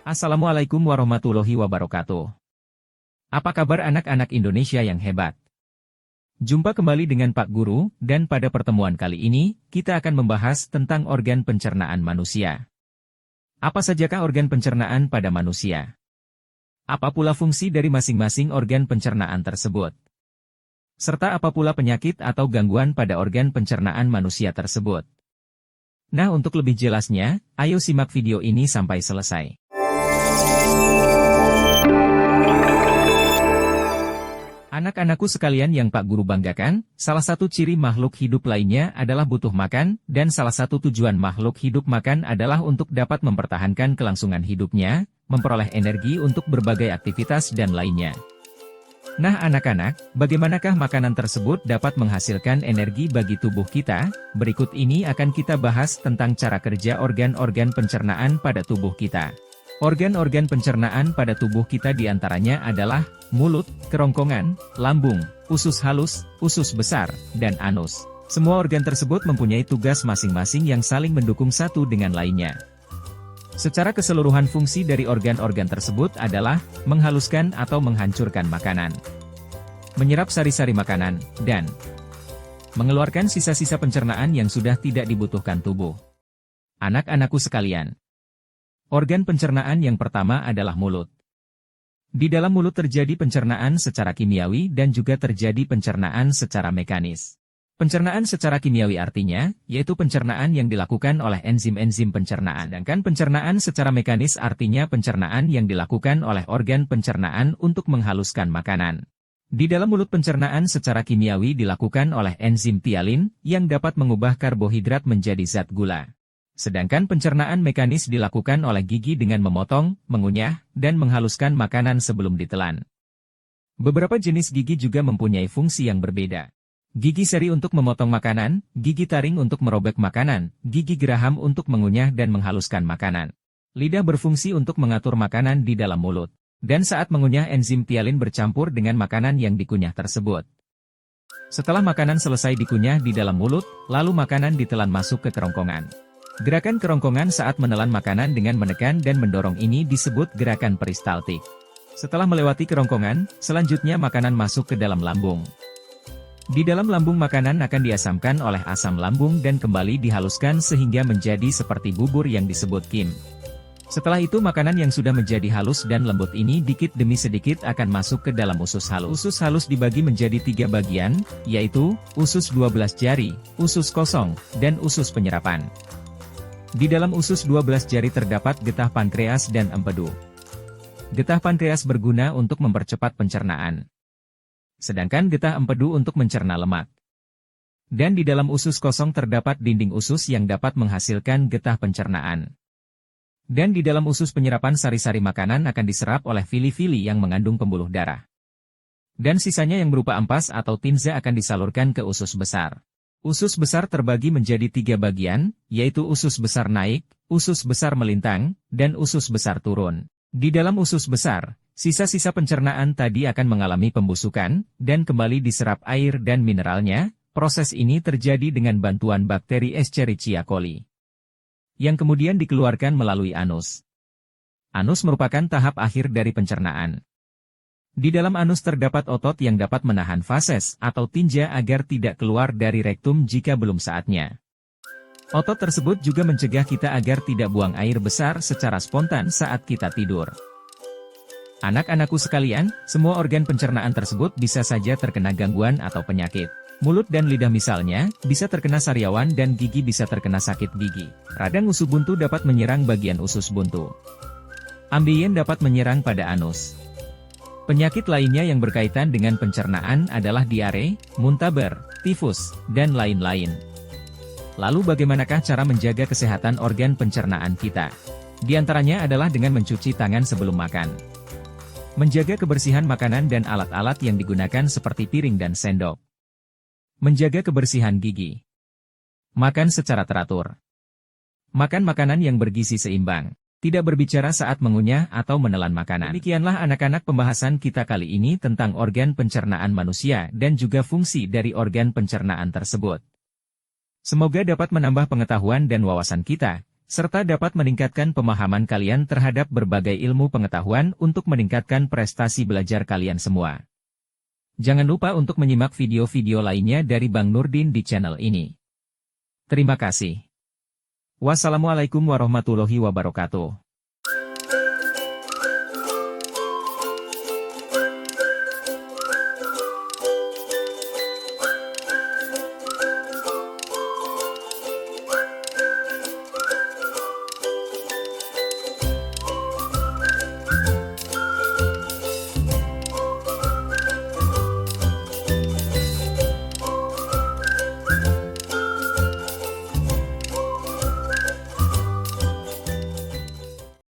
Assalamualaikum warahmatullahi wabarakatuh. Apa kabar anak-anak Indonesia yang hebat? Jumpa kembali dengan Pak Guru, dan pada pertemuan kali ini, kita akan membahas tentang organ pencernaan manusia. Apa sajakah organ pencernaan pada manusia? Apa pula fungsi dari masing-masing organ pencernaan tersebut? Serta apa pula penyakit atau gangguan pada organ pencernaan manusia tersebut? Nah, untuk lebih jelasnya, ayo simak video ini sampai selesai. Anak-anakku sekalian yang Pak Guru banggakan, salah satu ciri makhluk hidup lainnya adalah butuh makan, dan salah satu tujuan makhluk hidup makan adalah untuk dapat mempertahankan kelangsungan hidupnya, memperoleh energi untuk berbagai aktivitas dan lainnya. Nah anak-anak, bagaimanakah makanan tersebut dapat menghasilkan energi bagi tubuh kita? Berikut ini akan kita bahas tentang cara kerja organ-organ pencernaan pada tubuh kita. Organ-organ pencernaan pada tubuh kita diantaranya adalah mulut, kerongkongan, lambung, usus halus, usus besar, dan anus. Semua organ tersebut mempunyai tugas masing-masing yang saling mendukung satu dengan lainnya. Secara keseluruhan fungsi dari organ-organ tersebut adalah menghaluskan atau menghancurkan makanan, menyerap sari-sari makanan, dan mengeluarkan sisa-sisa pencernaan yang sudah tidak dibutuhkan tubuh. Anak-anakku sekalian, organ pencernaan yang pertama adalah mulut. Di dalam mulut terjadi pencernaan secara kimiawi dan juga terjadi pencernaan secara mekanis. Pencernaan secara kimiawi artinya, yaitu pencernaan yang dilakukan oleh enzim-enzim pencernaan. Sedangkan pencernaan secara mekanis artinya pencernaan yang dilakukan oleh organ pencernaan untuk menghaluskan makanan. Di dalam mulut pencernaan secara kimiawi dilakukan oleh enzim tialin, yang dapat mengubah karbohidrat menjadi zat gula. Sedangkan pencernaan mekanis dilakukan oleh gigi dengan memotong, mengunyah, dan menghaluskan makanan sebelum ditelan. Beberapa jenis gigi juga mempunyai fungsi yang berbeda. Gigi seri untuk memotong makanan, gigi taring untuk merobek makanan, gigi geraham untuk mengunyah dan menghaluskan makanan. Lidah berfungsi untuk mengatur makanan di dalam mulut. Dan saat mengunyah enzim tialin bercampur dengan makanan yang dikunyah tersebut. Setelah makanan selesai dikunyah di dalam mulut, lalu makanan ditelan masuk ke kerongkongan. Gerakan kerongkongan saat menelan makanan dengan menekan dan mendorong ini disebut gerakan peristaltik. Setelah melewati kerongkongan, selanjutnya makanan masuk ke dalam lambung. Di dalam lambung makanan akan diasamkan oleh asam lambung dan kembali dihaluskan sehingga menjadi seperti bubur yang disebut kim. Setelah itu makanan yang sudah menjadi halus dan lembut ini dikit demi sedikit akan masuk ke dalam usus halus. Usus halus dibagi menjadi 3 bagian, yaitu usus 12 jari, usus kosong, dan usus penyerapan. Di dalam usus 12 jari terdapat getah pankreas dan empedu. Getah pankreas berguna untuk mempercepat pencernaan. Sedangkan getah empedu untuk mencerna lemak. Dan di dalam usus kosong terdapat dinding usus yang dapat menghasilkan getah pencernaan. Dan di dalam usus penyerapan sari-sari makanan akan diserap oleh vili-vili yang mengandung pembuluh darah. Dan sisanya yang berupa ampas atau tinja akan disalurkan ke usus besar. Usus besar terbagi menjadi 3 bagian, yaitu usus besar naik, usus besar melintang, dan usus besar turun. Di dalam usus besar, sisa-sisa pencernaan tadi akan mengalami pembusukan, dan kembali diserap air dan mineralnya. Proses ini terjadi dengan bantuan bakteri Escherichia coli, yang kemudian dikeluarkan melalui anus. Anus merupakan tahap akhir dari pencernaan. Di dalam anus terdapat otot yang dapat menahan fases atau tinja agar tidak keluar dari rektum jika belum saatnya. Otot tersebut juga mencegah kita agar tidak buang air besar secara spontan saat kita tidur. Anak-anakku sekalian, semua organ pencernaan tersebut bisa saja terkena gangguan atau penyakit. Mulut dan lidah misalnya, bisa terkena sariawan dan gigi bisa terkena sakit gigi. Radang usus buntu dapat menyerang bagian usus buntu. Ambeien dapat menyerang pada anus. Penyakit lainnya yang berkaitan dengan pencernaan adalah diare, muntaber, tifus, dan lain-lain. Lalu bagaimanakah cara menjaga kesehatan organ pencernaan kita? Di antaranya adalah dengan mencuci tangan sebelum makan. Menjaga kebersihan makanan dan alat-alat yang digunakan seperti piring dan sendok. Menjaga kebersihan gigi. Makan secara teratur. Makan makanan yang bergizi seimbang. Tidak berbicara saat mengunyah atau menelan makanan. Demikianlah anak-anak pembahasan kita kali ini tentang organ pencernaan manusia dan juga fungsi dari organ pencernaan tersebut. Semoga dapat menambah pengetahuan dan wawasan kita. serta dapat meningkatkan pemahaman kalian terhadap berbagai ilmu pengetahuan untuk meningkatkan prestasi belajar kalian semua. Jangan lupa untuk menyimak video-video lainnya dari Bang Nurdin di channel ini. Terima kasih. Wassalamualaikum warahmatullahi wabarakatuh.